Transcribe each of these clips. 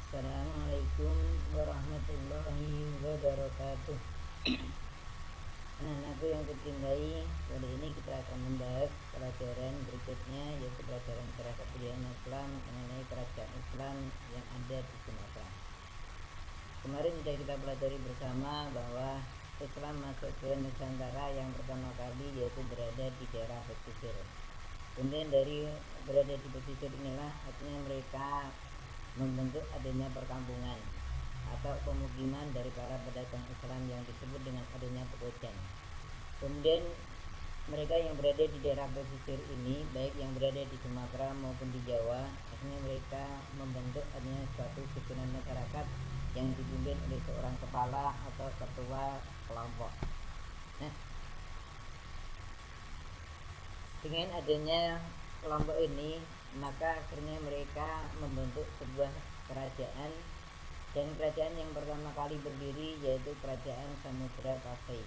Assalamualaikum warahmatullahi wabarakatuh. Anak-anakku yang kucintai, kali ini kita akan membahas pelajaran berikutnya, yaitu pelajaran cara kebudayaan Islam mengenai kerajaan Islam yang ada di Sumatera. Kemarin sudah kita pelajari bersama bahwa Islam masuk ke Nusantara yang pertama kali yaitu berada di daerah pesisir. Kemudian dari berada di pesisir inilah artinya mereka membentuk adanya perkampungan atau pemukiman dari para pedagang Islam yang disebut dengan adanya pekojan. Kemudian mereka yang berada di daerah pesisir ini, baik yang berada di Sumatera maupun di Jawa, akhirnya mereka membentuk adanya suatu susunan masyarakat yang dipimpin oleh seorang kepala atau ketua kelompok. Nah, dengan adanya kelompok ini, maka akhirnya mereka membentuk sebuah kerajaan, dan kerajaan yang pertama kali berdiri yaitu kerajaan Samudra Pasai.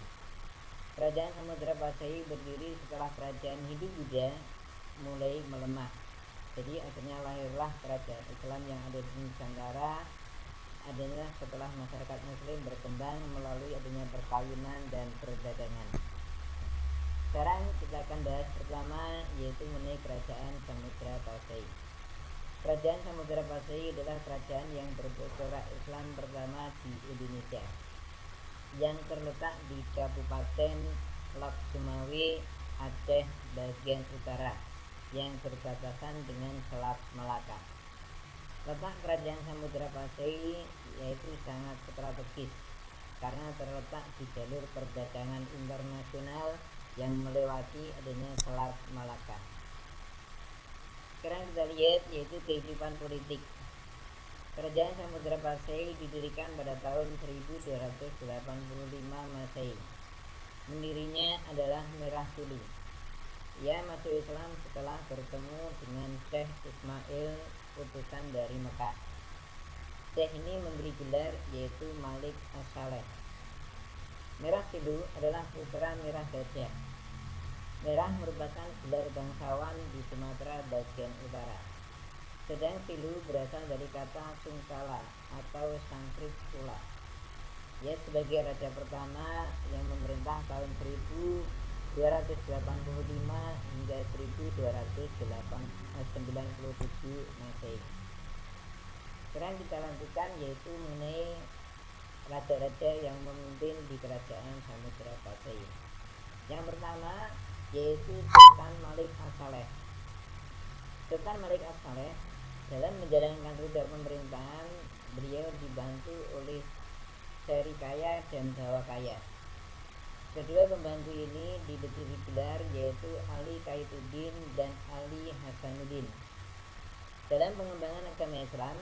Kerajaan Samudra Pasai berdiri setelah kerajaan Hindu-Buddha mulai melemah. Jadi akhirnya lahirlah kerajaan Islam yang ada di Nusantara adalah setelah masyarakat Muslim berkembang melalui adanya perkawinan dan perdagangan. Sekarang kita akan bahas pertama yaitu mengenai kerajaan Samudra Pasai. Kerajaan Samudra Pasai adalah kerajaan yang berpusara Islam pertama di Indonesia, yang terletak di Kabupaten Lak Sumawe, Aceh bagian utara, yang berbatasan dengan Selat Melaka. Letak kerajaan Samudra Pasai yaitu sangat strategis karena terletak di jalur perdagangan internasional yang melewati adanya Selat Malaka. Sekarang kita lihat yaitu kehidupan politik. Kerajaan Samudra Pasai didirikan pada tahun 1285 Masehi. Pendirinya adalah Mirah Sulu. Ia masuk Islam setelah bertemu dengan Syekh Ismail, utusan dari Mekah. Syekh ini memberi gelar yaitu Malik As-Saleh. Mirah Sulu adalah putra Mirah Gajah. Mirah merupakan gelar bangsawan di Sumatera bagian utara. Sedang Silu berasal dari kata Sungkala atau Sangkrit Sula. Ia sebagai raja pertama yang memerintah tahun 1285 hingga 1297 Masehi. Sekarang kita lanjutkan yaitu mengenai raja-raja yang memimpin di kerajaan Samudra Pasai. Yang pertama yaitu Sultan Malik As-Saleh. Sultan Malik As-Saleh dalam menjalankan roda pemerintahan, beliau dibantu oleh Serikaya dan Bawakaya. Kedua pembantu ini diberi gelar yaitu Ali Kaituddin dan Ali Hasanuddin. Dalam pengembangan agama Islam,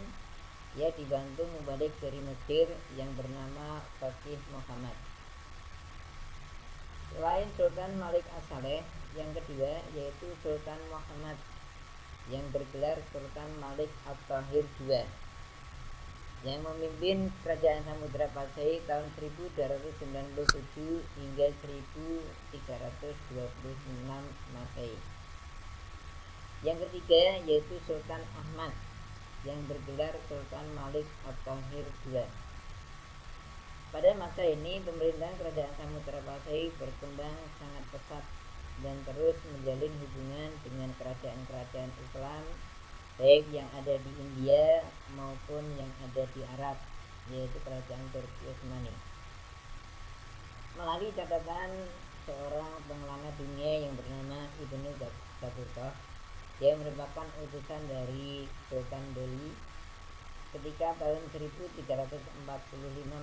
ia dibantu mubalik dari Mesir yang bernama Faqih Muhammad. Selain Sultan Malik As-Saleh, yang kedua yaitu Sultan Muhammad yang bergelar Sultan Malik At-Tahir II, yang memimpin kerajaan Samudra Pasai tahun 1297 hingga 1326 Masehi. Yang ketiga yaitu Sultan Ahmad yang bergelar Sultan Malik At-Tahir II. Pada masa ini pemerintahan kerajaan Samudra Pasai berkembang sangat pesat dan terus menjalin hubungan dengan kerajaan-kerajaan Islam baik yang ada di India maupun yang ada di Arab, yaitu kerajaan Turki Utsmani. Melalui catatan seorang pengelana dunia yang bernama Ibnu Battuta, dia merupakan utusan dari Sultan Delhi. Ketika tahun 1345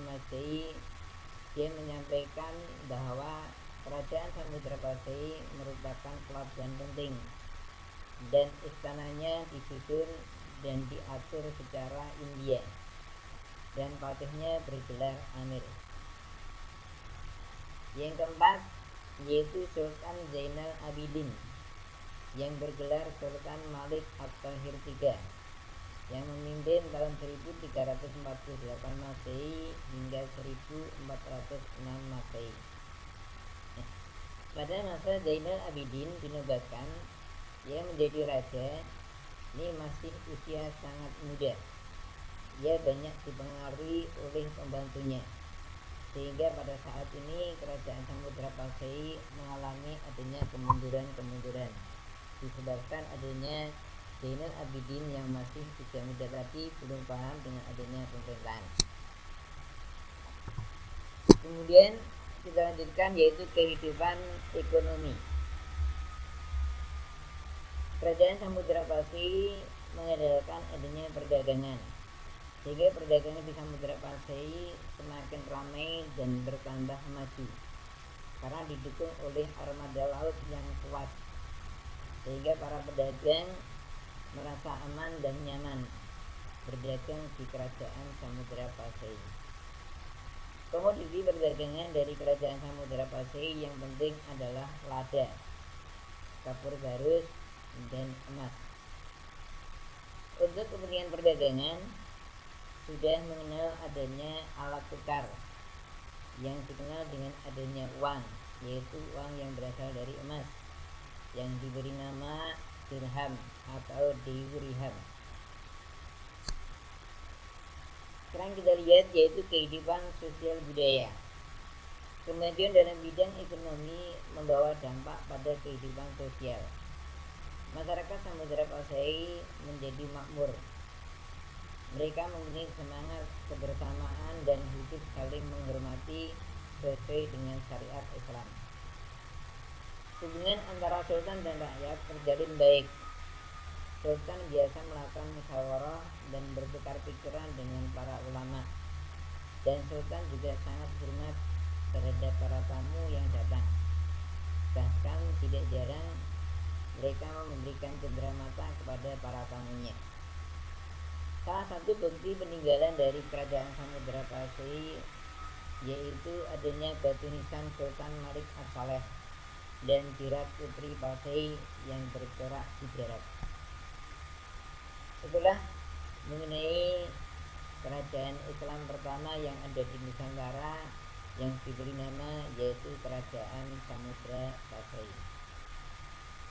Masehi, dia menyampaikan bahwa kerajaan Samudra Pasai merupakan pelabuhan penting dan istananya disusun dan diatur secara India, dan patihnya bergelar Amir. Yang keempat yaitu Sultan Zainal Abidin yang bergelar Sultan Malik At-Tahir III, yang memimpin tahun 1348 Masehi hingga 1406 Masehi. Pada masa Zainal Abidin dinobatkan, ia menjadi raja. Ini masih usia sangat muda. ia banyak dipengaruhi oleh pembantunya, sehingga pada saat ini kerajaan Samudra Pasai mengalami adanya kemunduran disebabkan adanya Zainal Abidin yang masih 3 muda tadi belum paham dengan adanya pemerintahan. Kemudian kita lanjutkan, yaitu kehidupan ekonomi. Kerajaan Samudra Pasai mengandalkan adanya perdagangan, sehingga perdagangan di Samudra Pasai semakin ramai dan bertambah maju karena didukung oleh armada laut yang kuat, sehingga para pedagang merasa aman dan nyaman berdagang di kerajaan Samudra Pasai. Komoditi perdagangan dari kerajaan Samudra Pasai yang penting adalah lada, kapur barus, dan emas. Untuk kepentingan perdagangan sudah mengenal adanya alat tukar yang dikenal dengan adanya uang, yaitu uang yang berasal dari emas yang diberi nama dirham atau dirham. Sekarang kita lihat yaitu kehidupan sosial budaya. Kemajuan dalam bidang ekonomi membawa dampak pada kehidupan sosial. Masyarakat Samudra Pasai menjadi makmur. Mereka mempunyai semangat kebersamaan dan hidup saling menghormati sesuai dengan syariat Islam. Hubungan antara sultan dan rakyat terjalin baik. Sultan biasa melakukan musyawarah dan bertukar pikiran dengan para ulama. Dan sultan juga sangat hormat terhadap para tamu yang datang. Bahkan tidak jarang mereka memberikan cendera mata kepada para tamunya. Salah satu bukti peninggalan dari kerajaan Samudra Pasai yaitu adanya batu nisan Sultan Malik As-Saleh dan Jirat Putri Pasai yang bercorak di barat. Itulah mengenai kerajaan Islam pertama yang ada di Nusantara yang diberi nama yaitu Kerajaan Samudra Pasai.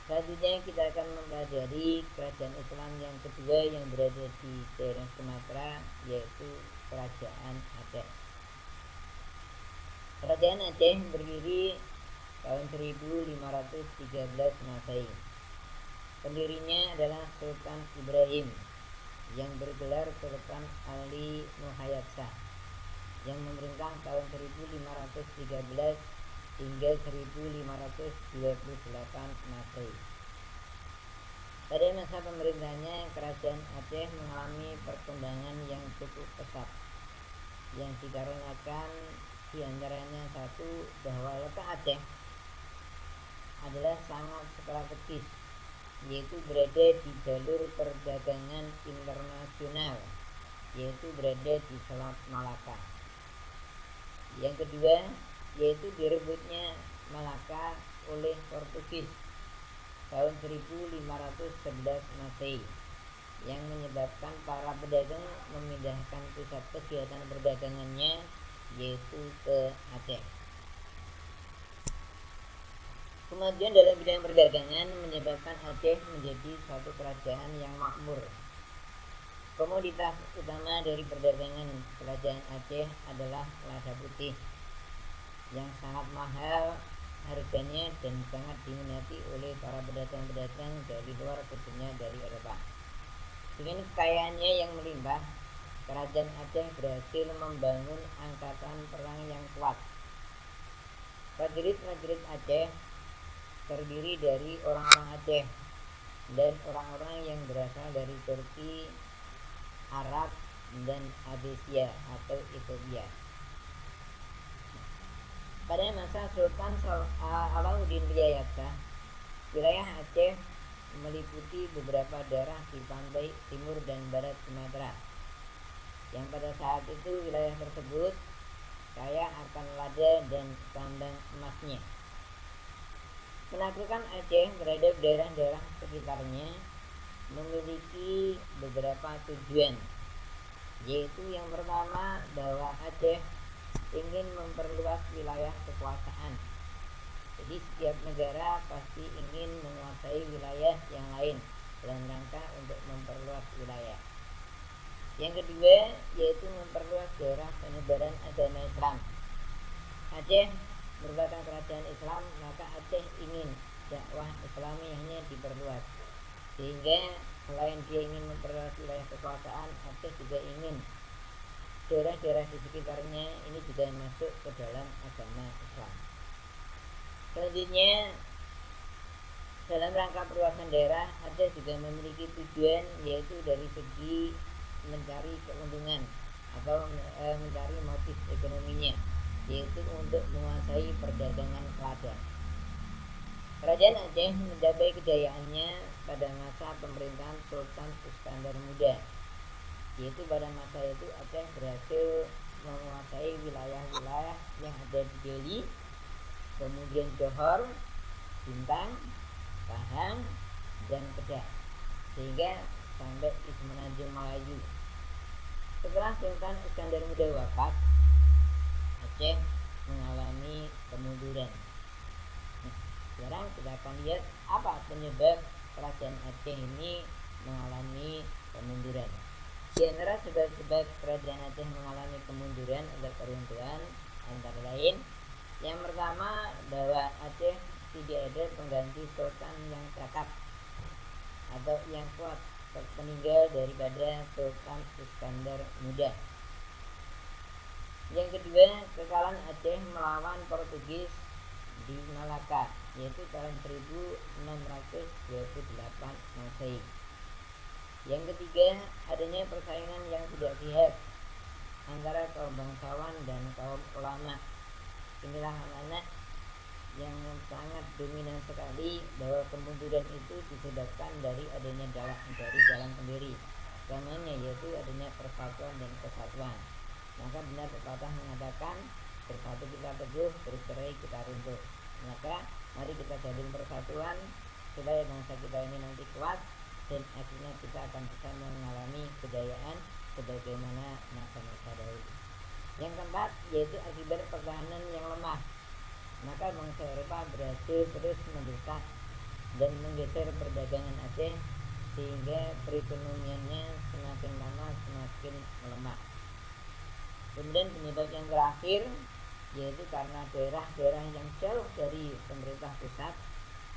Selanjutnya kita akan mempelajari kerajaan Islam yang kedua yang berada di daerah Sumatera, yaitu Kerajaan Aceh. Kerajaan Aceh berdiri tahun 1513 Masehi. Pendirinya adalah Sultan Ibrahim yang bergelar Sultan Ali Muhayyad Shah yang memerintah tahun 1513 hingga 1528 Masehi. Pada masa pemerintahnya, kerajaan Aceh mengalami perkembangan yang cukup pesat, yang dikarenakan diantaranya satu, bahwa letak Aceh adalah sangat strategis, yaitu berada di jalur perdagangan internasional, yaitu berada di Selat Malaka. Yang kedua, yaitu direbutnya Malaka oleh Portugis tahun 1511 Masehi, yang menyebabkan para pedagang memindahkan pusat kegiatan perdagangannya yaitu ke Aceh. Kemajuan dalam bidang perdagangan menyebabkan Aceh menjadi suatu kerajaan yang makmur. Komoditas utama dari perdagangan kerajaan Aceh adalah lada putih yang sangat mahal harganya dan sangat diminati oleh para pedagang-pedagang dari luar, khususnya dari Eropa. Dengan kekayaannya yang melimpah, kerajaan Aceh berhasil membangun angkatan perang yang kuat. Prajurit-prajurit Aceh terdiri dari orang-orang Aceh dan orang-orang yang berasal dari Turki, Arab, dan Abesia atau Ethiopia. Pada masa Sultan Alauddin Riyad Shah, wilayah Aceh meliputi beberapa daerah di pantai timur dan barat Sumatera, yang pada saat itu wilayah tersebut kaya akan lada dan tambang emasnya. Penaklukan Aceh terhadap daerah-daerah sekitarnya memiliki beberapa tujuan, yaitu yang pertama, bahwa Aceh ingin memperluas wilayah kekuasaan. Jadi setiap negara pasti ingin menguasai wilayah yang lain dalam rangka untuk memperluas wilayah. Yang kedua yaitu memperluas daerah penyebaran agama Islam. Aceh merupakan kerajaan Islam, maka Aceh ingin dakwah Islamiyahnya diperluas, sehingga selain dia ingin memperluas wilayah kekuasaan, Aceh juga ingin daerah-daerah di sekitarnya ini juga masuk ke dalam agama Islam. Selanjutnya, dalam rangka perluasan daerah, Aceh juga memiliki tujuan yaitu dari segi mencari keuntungan atau mencari motif ekonominya, yaitu untuk menguasai perdagangan lada. Kerajaan Aceh mencapai kejayaannya pada masa pemerintahan Sultan Iskandar Muda, yaitu pada masa itu Aceh berhasil menguasai wilayah-wilayah yang ada di Delhi, kemudian Johor, Bintang, Pahang, dan Kedah, sehingga sampai di semenanjung Melayu. Setelah Sultan Iskandar Muda wafat, Aceh mengalami kemunduran. Sekarang kita akan lihat apa penyebab kerajaan Aceh ini mengalami kemunduran. Di antara sebab-sebab kerajaan Aceh mengalami kemunduran atau keruntuhan antara lain, yang pertama bahwa Aceh tidak ada pengganti sultan yang cakap atau yang kuat peninggal daripada Sultan Iskandar Muda. Yang kedua, kekalahan Aceh melawan Portugis di Malaka, yaitu tahun 1628 Masehi. Yang ketiga, adanya persaingan yang tidak sehat antara kaum bangsawan dan kaum ulama. Inilah anak yang sangat dominan sekali bahwa kemunduran itu disebabkan dari adanya jalan sendiri, namanya yaitu adanya persatuan dan kesatuan. Maka benar pepatah mengatakan, bersatu kita teguh, bercerai kita runtuh. Maka mari kita jalin persatuan supaya bangsa kita ini nanti kuat dan akhirnya kita akan bisa mengalami kejayaan sebagaimana masa-masa dahulu. Yang keempat yaitu akibat pertahanan yang lemah, maka bangsa Eropa berhasil terus mendesak dan menggeser perdagangan Aceh sehingga perekonomiannya semakin lama semakin melemah. Kemudian penyebab yang terakhir yaitu karena daerah-daerah yang jauh dari pemerintah pusat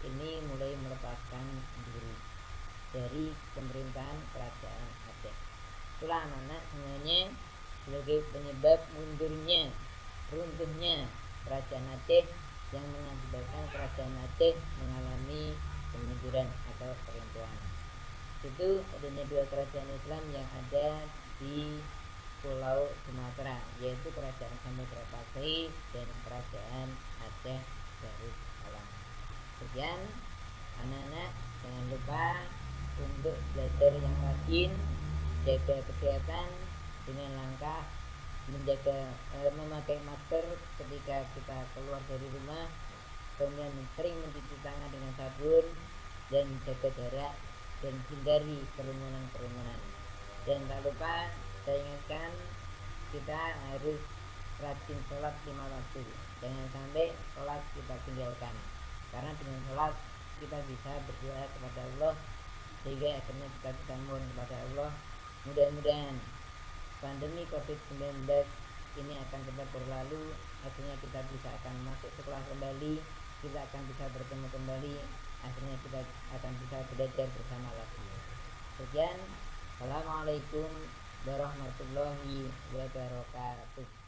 ini mulai melepaskan diri dari pemerintahan kerajaan Aceh. Itulah mana sebenarnya sebagai penyebab mundurnya, runtuhnya kerajaan Aceh yang mengakibatkan kerajaan Aceh mengalami kemunduran atau keruntuhan. Itu adanya dua kerajaan Islam yang ada di Pulau Sumatera, yaitu kerajaan Samudra Pasai dan kerajaan Aceh Darussalam. Sekian anak-anak, jangan lupa untuk belajar yang rajin, jaga kesehatan dengan langkah memakai masker ketika kita keluar dari rumah, kemudian sering mencuci tangan dengan sabun dan jaga jarak dan hindari kerumunan. Dan tak lupa saya ingatkan kita harus rajin sholat 5 waktu, jangan sampai sholat kita tinggalkan, karena dengan sholat kita bisa berdoa kepada Allah sehingga akhirnya kita bisa mohon kepada Allah. Mudah-mudahan pandemi COVID-19 ini akan cepat berlalu, akhirnya kita bisa akan masuk sekolah kembali, kita akan bisa bertemu kembali, akhirnya kita akan bisa belajar bersama lagi. Sekian, assalamualaikum warahmatullahi wabarakatuh.